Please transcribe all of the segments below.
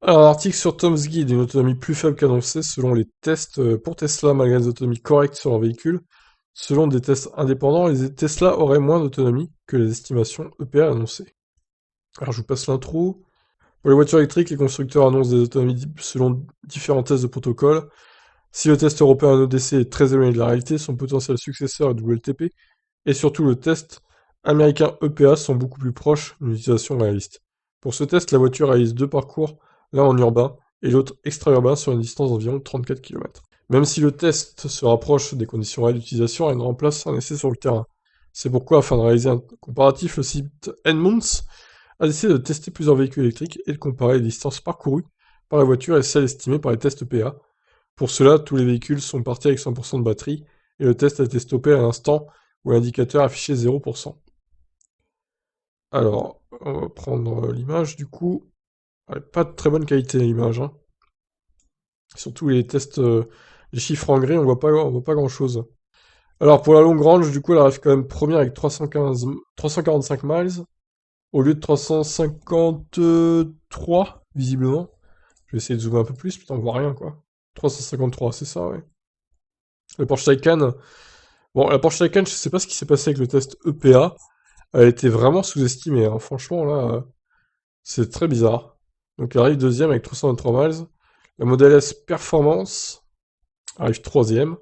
Alors, un article sur Tom's Guide, une autonomie plus faible qu'annoncée selon les tests pour Tesla, malgré des autonomies correctes sur leur véhicule. Selon des tests indépendants, les Tesla auraient moins d'autonomie que les estimations EPA annoncées. Alors, je vous passe l'intro. Pour les voitures électriques, les constructeurs annoncent des autonomies selon différents tests de protocole. Si le test européen EDC est très éloigné de la réalité, son potentiel successeur est WLTP, et surtout le test américain EPA sont beaucoup plus proches d'une utilisation réaliste. Pour ce test, la voiture réalise deux parcours, l'un en urbain et l'autre extra-urbain sur une distance d'environ 34 km. Même si le test se rapproche des conditions réelles d'utilisation, elle ne remplace un essai sur le terrain. C'est pourquoi, afin de réaliser un comparatif, le site Edmunds a décidé de tester plusieurs véhicules électriques et de comparer les distances parcourues par la voiture et celles estimées par les tests PA. Pour cela, tous les véhicules sont partis avec 100% de batterie, et le test a été stoppé à l'instant où l'indicateur affichait 0%. Alors, on va prendre l'image du coup. Ouais, pas de très bonne qualité l'image, hein. Surtout les tests, les chiffres en gris, on voit pas grand chose. Alors pour la longue range, du coup, elle arrive quand même première avec 345 miles, au lieu de 353, visiblement. Je vais essayer de zoomer un peu plus, putain, on voit rien, quoi. 353, c'est ça, ouais. La Porsche Taycan, bon, la Porsche Taycan, je sais pas ce qui s'est passé avec le test EPA, elle était vraiment sous-estimée, hein. Franchement, là, c'est très bizarre. Donc elle arrive deuxième avec 323 miles. La Model S Performance arrive troisième,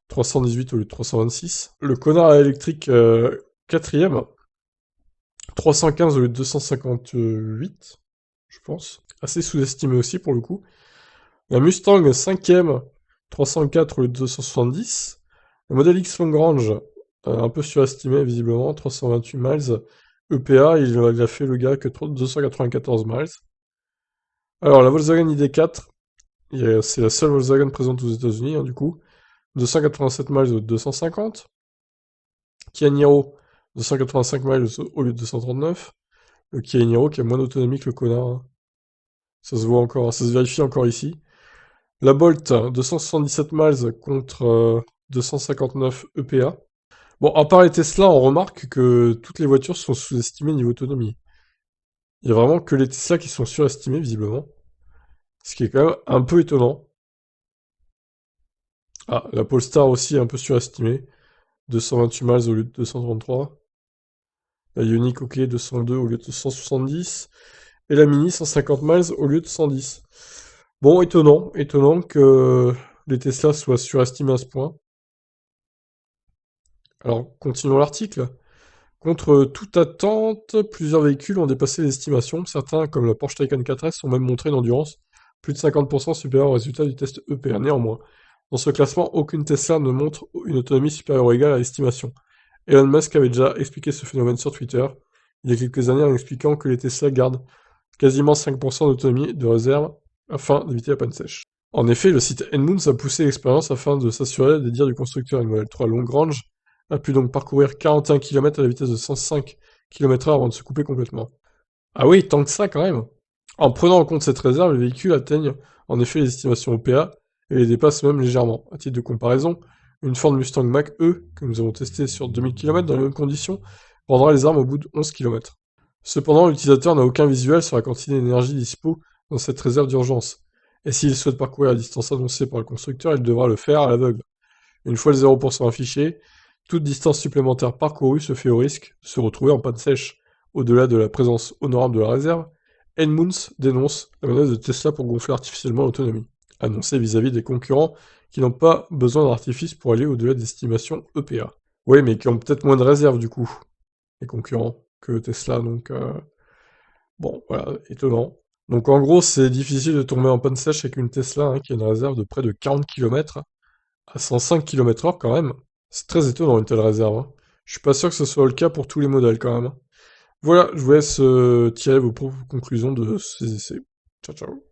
318 au lieu de 326. Le Connard électrique quatrième, 315 au lieu de 258, je pense. Assez sous-estimé aussi pour le coup. La Mustang cinquième, 304 au lieu de 270. Le Model X Long Range, un peu surestimé visiblement, 328 miles. EPA, il a fait le gars que 294 miles. Alors la Volkswagen ID4, c'est la seule Volkswagen présente aux États-Unis, hein, du coup. 287 miles au lieu de 250. Kia Niro, 285 miles au lieu de 239. Le Kia Niro qui a moins d'autonomie que le connard, hein. Ça se voit encore, ça se vérifie encore ici. La Bolt, 277 miles contre 259 EPA. Bon, à part les Tesla, on remarque que toutes les voitures sont sous-estimées niveau autonomie. Il y a vraiment que les Tesla qui sont surestimés, visiblement. Ce qui est quand même un peu étonnant. Ah, la Polestar aussi est un peu surestimée. 228 miles au lieu de 233. La Ioniq, ok, 202 au lieu de 170. Et la Mini, 150 miles au lieu de 110. Bon, étonnant que les Tesla soient surestimés à ce point. Alors, continuons l'article. Contre toute attente, plusieurs véhicules ont dépassé les estimations. Certains, comme la Porsche Taycan 4S, ont même montré une endurance plus de 50% supérieure au résultat du test EPA. Néanmoins, dans ce classement, aucune Tesla ne montre une autonomie supérieure ou égale à l'estimation. Elon Musk avait déjà expliqué ce phénomène sur Twitter il y a quelques années en expliquant que les Tesla gardent quasiment 5% d'autonomie de réserve afin d'éviter la panne sèche. En effet, le site Edmunds a poussé l'expérience afin de s'assurer des dires du constructeur. Une Model 3 Long Range a pu donc parcourir 41 km à la vitesse de 105 km/h avant de se couper complètement. Ah oui, tant que ça quand même. En prenant en compte cette réserve, les véhicules atteignent en effet les estimations OPA et les dépassent même légèrement. À titre de comparaison, une Ford Mustang Mach-E, que nous avons testé sur 2000 km dans les mêmes conditions, rendra les armes au bout de 11 km. Cependant, l'utilisateur n'a aucun visuel sur la quantité d'énergie dispo dans cette réserve d'urgence, et s'il souhaite parcourir la distance annoncée par le constructeur, il devra le faire à l'aveugle. Une fois le 0% affiché, toute distance supplémentaire parcourue se fait au risque de se retrouver en panne sèche. Au-delà de la présence honorable de la réserve, Edmunds dénonce la menace de Tesla pour gonfler artificiellement l'autonomie, annoncée vis-à-vis des concurrents qui n'ont pas besoin d'artifice pour aller au-delà des estimations EPA. Oui, mais qui ont peut-être moins de réserve du coup, les concurrents, que Tesla, donc bon, voilà, étonnant. Donc en gros, c'est difficile de tomber en panne sèche avec une Tesla, hein, qui a une réserve de près de 40 km à 105 km/h quand même. C'est très étonnant une telle réserve, hein. Je suis pas sûr que ce soit le cas pour tous les modèles quand même, hein. Voilà, je vous laisse tirer vos propres conclusions de ces essais. Ciao ciao.